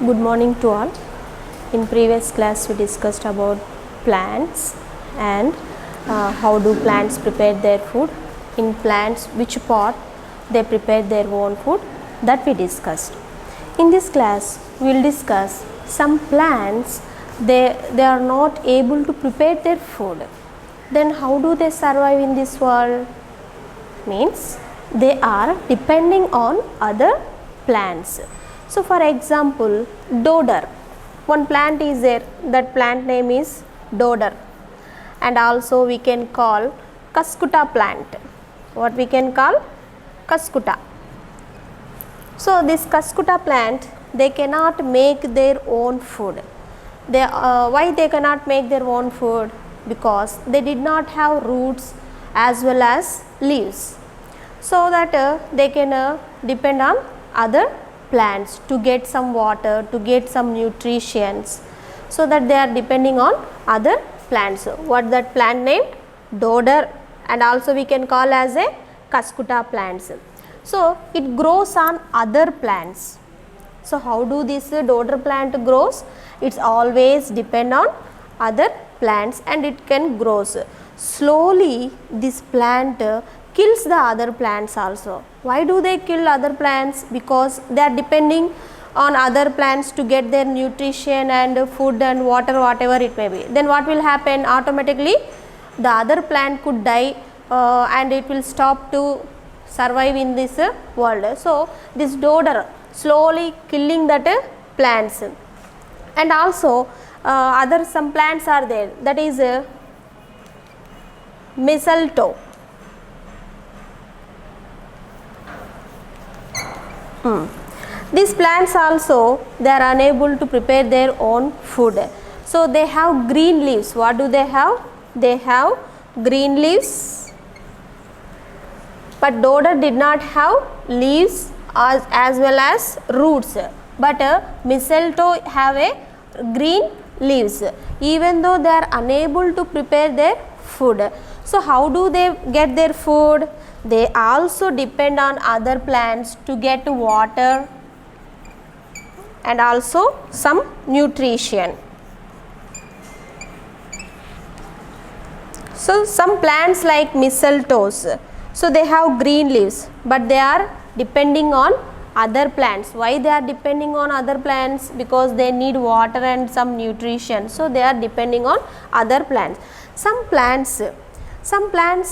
Good morning to all. In previous class we discussed about plants and how do plants prepare their food. In plants, which part they prepare their own food, that we discussed. In this class we will discuss some plants they are not able to prepare their food. Then how do they survive in this world? Means they are depending on other plants. So for example, dodder, one plant is there, that plant name is dodder, and also we can call cuscuta plant. What we can call? Cuscuta. So this cuscuta plant, they cannot make their own food. Why they cannot make their own food? Because they did not have roots as well as leaves, so that they can depend on other plants to get some water, to get some nutrients, so that they are depending on other plants. What that plant named? Dodder, and also we can call as a cuscuta plants. So it grows on other plants. So how do this dodder plant grows? It's always depend on other plants and it can grows. Slowly this plant kills the other plants also. Why do they kill other plants? Because they are depending on other plants to get their nutrition and food and water, whatever it may be. Then what will happen? Automatically the other plant could die and it will stop to survive in this world. So this dodder slowly killing that plants. And also other some plants are there, that is mistletoe. These plants also, they are unable to prepare their own food. So they have green leaves. What do they have? They have green leaves. But dodder did not have leaves as well as roots. But mistletoe have a green leaves, even though they are unable to prepare their food. So how do they get their food? They also depend on other plants to get water and also some nutrition. So some plants like mistletoes, so they have green leaves, but they are depending on other plants. Why they are depending on other plants? Because they need water and some nutrition, so they are depending on other plants. Some plants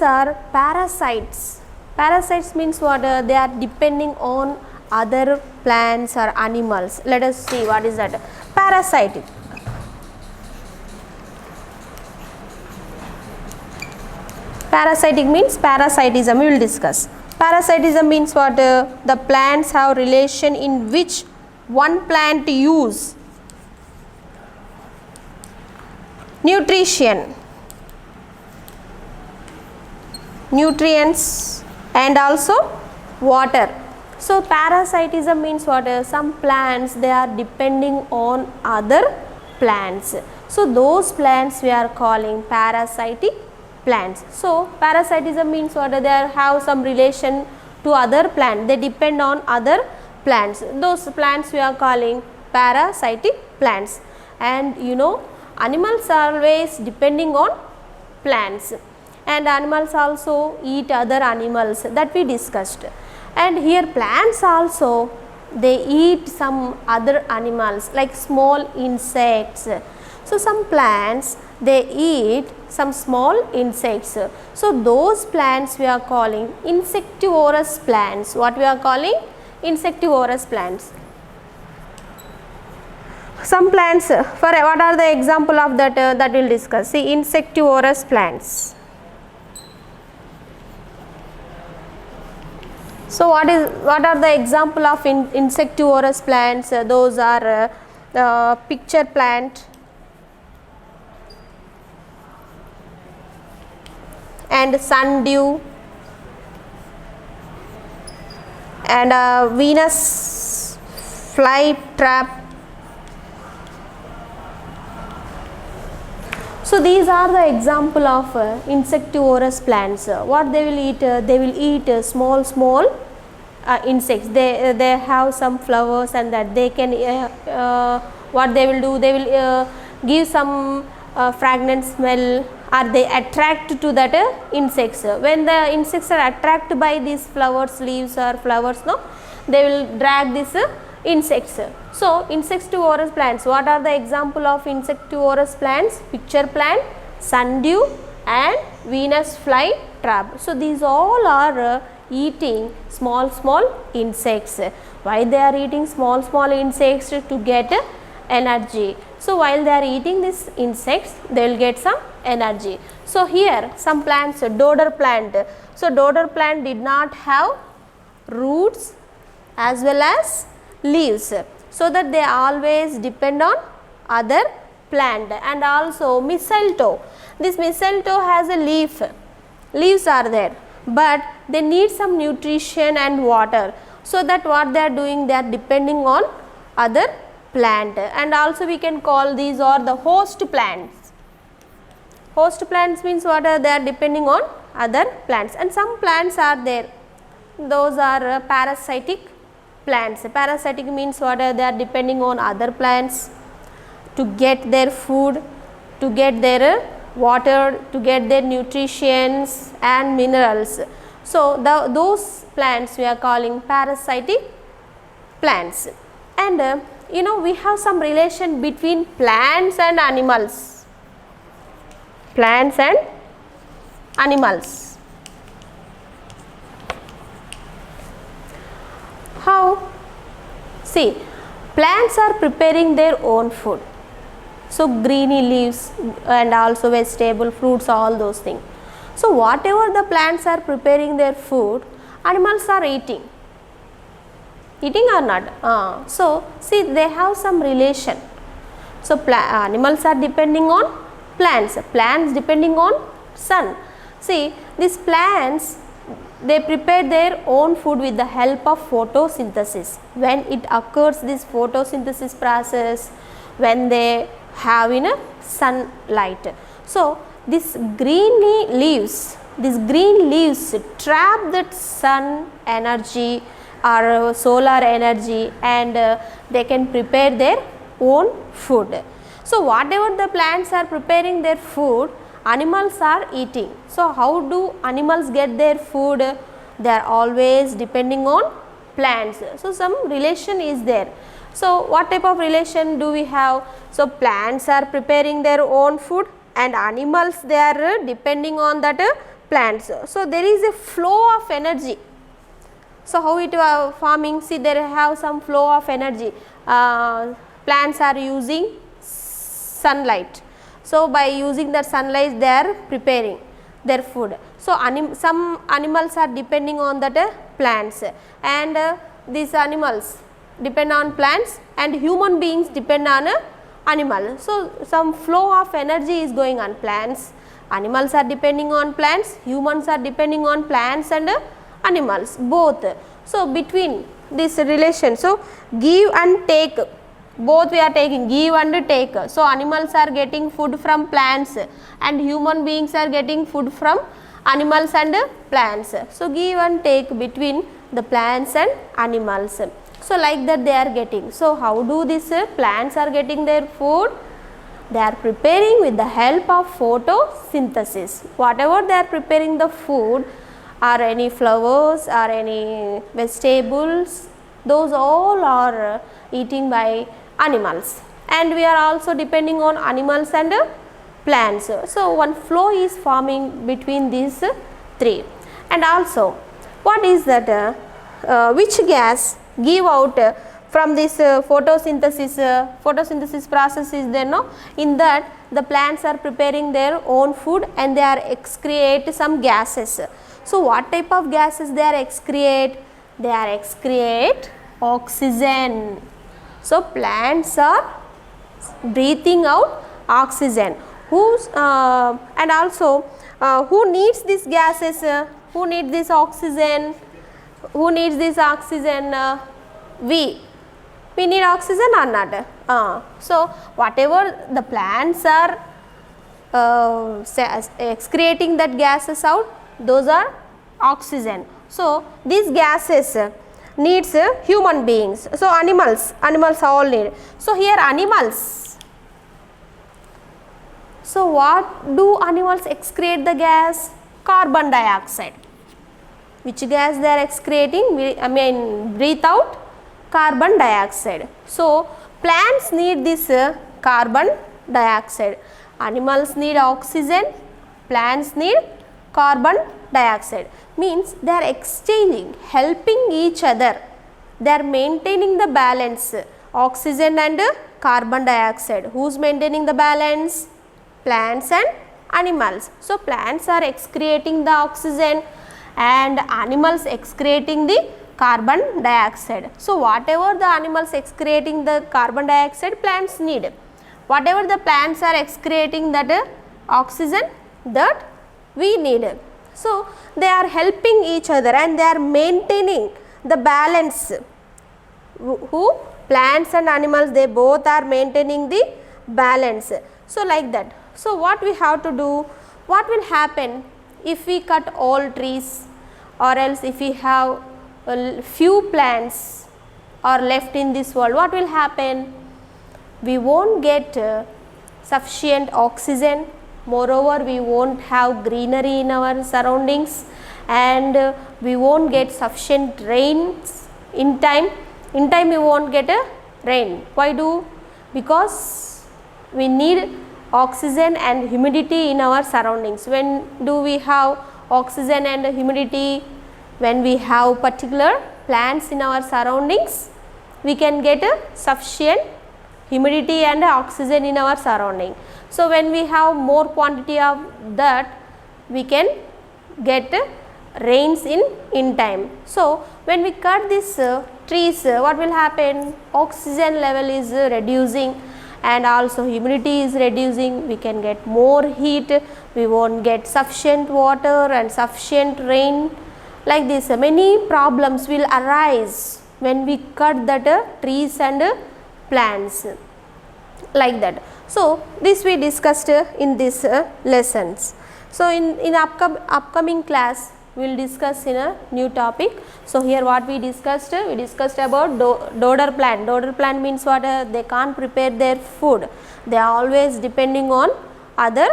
are parasites. Parasites means what? They are depending on other plants or animals. Let us see what is that. Parasitic. Parasitic means parasitism. We will discuss. Parasitism means what? The plants have relation in which one plant use nutrition, nutrients and also water. So parasitism means what? Some plants, they are depending on other plants. So those plants we are calling parasitic plants. So parasitism means what? They have some relation to other plants. They depend on other plants. Those plants we are calling parasitic plants. And you know, animals are always depending on plants, and animals also eat other animals, that we discussed. And here plants also, they eat some other animals like small insects. So some plants, they eat some small insects. So those plants we are calling insectivorous plants. What we are calling? Insectivorous plants. Some plants, for what are the example of that? That we will discuss. See, insectivorous plants. So what are the example of insectivorous plants? Those are picture plant and sundew and Venus flytrap. So these are the example of insectivorous plants. What they will eat? They will eat small insects. They have some flowers, and that they can what they will do, they will give some fragrant smell, or they attract to that insects. When the insects are attracted by these flowers, leaves or flowers, no, they will drag this insects. So insectivorous plants, what are the example of insectivorous plants? Pitcher plant, sundew and Venus fly trap. So these all are eating small insects. Why they are eating small insects? To get energy. So while they are eating these insects, they will get some energy. So here some plants, dodder plant. So dodder plant did not have roots as well as leaves, so that they always depend on other plant. And also mistletoe, this mistletoe has a leaves are there, but they need some nutrition and water, so that what they are doing, they are depending on other plant. And also we can call these are the host plants. Host plants means what? They are depending on other plants. And some plants are there, those are parasitic plants. Parasitic means what? They are depending on other plants to get their food, to get their water, to get their nutrients and minerals. So those plants we are calling parasitic plants. And you know, we have some relation between plants and animals. Plants and animals. How? See, plants are preparing their own food. So greeny leaves and also vegetable, fruits, all those things. So whatever the plants are preparing their food, animals are eating. Eating or not? So see, they have some relation. So animals are depending on plants, plants depending on sun. See, these plants, they prepare their own food with the help of photosynthesis. When it occurs, this photosynthesis process, when they have in a sunlight. So this green leaves trap that sun energy or solar energy, and they can prepare their own food. So whatever the plants are preparing their food, animals are eating. So how do animals get their food? They are always depending on plants. So some relation is there. So what type of relation do we have? So plants are preparing their own food, and animals, they are depending on that plants. So there is a flow of energy. So how it farming? See, they have some flow of energy. Plants are using sunlight. So by using that sunlight, they are preparing their food. So some animals are depending on that plants, and these animals depend on plants, and human beings depend on animal. So some flow of energy is going on. Plants, animals are depending on plants, humans are depending on plants and animals both. So between this relation, so give and take, both we are taking, give and take. So animals are getting food from plants, and human beings are getting food from animals and plants. So give and take between the plants and animals. So like that they are getting. So how do these plants are getting their food? They are preparing with the help of photosynthesis. Whatever they are preparing the food, or any flowers or any vegetables, those all are eating by animals. And we are also depending on animals and plants. So one flow is forming between these three. And also, what is that? Which gas give out from this photosynthesis process is there, no? In that the plants are preparing their own food, and they are excrete some gases. So what type of gases they are excrete? They are excrete oxygen. So plants are breathing out oxygen. And also who needs these gases? Who needs this oxygen? Who needs this oxygen? We need oxygen or not? So whatever the plants are excreting that gases out, those are oxygen. So these gases, needs human beings. So animals all need. So here animals. So what do animals excrete the gas? Carbon dioxide. Which gas they are excreting? Breathe out carbon dioxide. So plants need this carbon dioxide. Animals need oxygen, plants need carbon dioxide. Means they are exchanging, helping each other. They are maintaining the balance, oxygen and carbon dioxide. Who's maintaining the balance? Plants and animals. So plants are excreting the oxygen and animals excreting the carbon dioxide. So whatever the animals excreting the carbon dioxide, plants need. Whatever the plants are excreting that oxygen, that we need. So they are helping each other and they are maintaining the balance. Who? Plants and animals, they both are maintaining the balance. So like that. So what we have to do? What will happen if we cut all trees, or else if we have few plants are left in this world? What will happen? We won't get sufficient oxygen. Moreover, we won't have greenery in our surroundings, and we won't get sufficient rains in time. In time we won't get a rain. Why do? Because we need oxygen and humidity in our surroundings. When do we have oxygen and humidity? When we have particular plants in our surroundings, we can get a sufficient humidity and oxygen in our surrounding. So when we have more quantity of that, we can get rains in time. So when we cut these trees, what will happen? Oxygen level is reducing and also humidity is reducing. We can get more heat, we won't get sufficient water and sufficient rain. Like this, many problems will arise when we cut that trees and plants, like that. So this we discussed in this lessons. So in upcoming class we will discuss in a new topic. So here what we discussed about dodder plant. Dodder plant means what? They can't prepare their food, they are always depending on other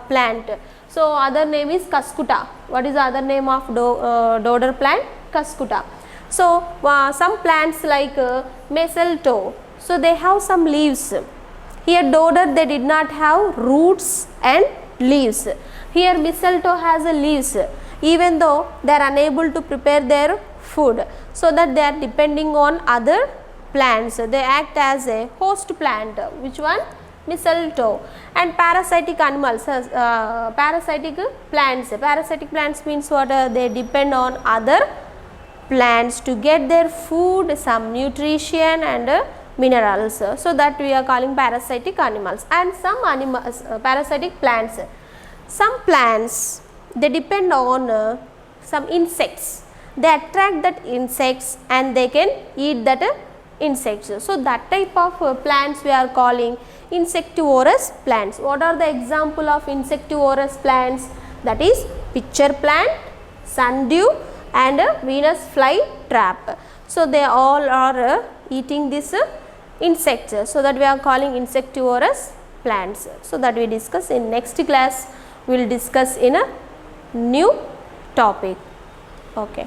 plant. So other name is Cuscuta. What is the other name of dodder plant? Cuscuta. So some plants like mistletoe, so they have some leaves. Here dodder, they did not have roots and leaves. Here mistletoe has a leaves, even though they are unable to prepare their food, so that they are depending on other plants. They act as a host plant. Which one? Mistletoe. And parasitic animals, parasitic plants. Parasitic plants means what? They depend on other plants to get their food, some nutrition and minerals. So that we are calling parasitic animals. And some animals, parasitic plants. Some plants, they depend on some insects. They attract that insects and they can eat that insects. So that type of plants we are calling insectivorous plants. What are the example of insectivorous plants? That is pitcher plant, sundew and Venus fly trap. So they all are eating this insects. So that we are calling insectivorous plants. So that we discuss in next class. We will discuss in a new topic. Okay.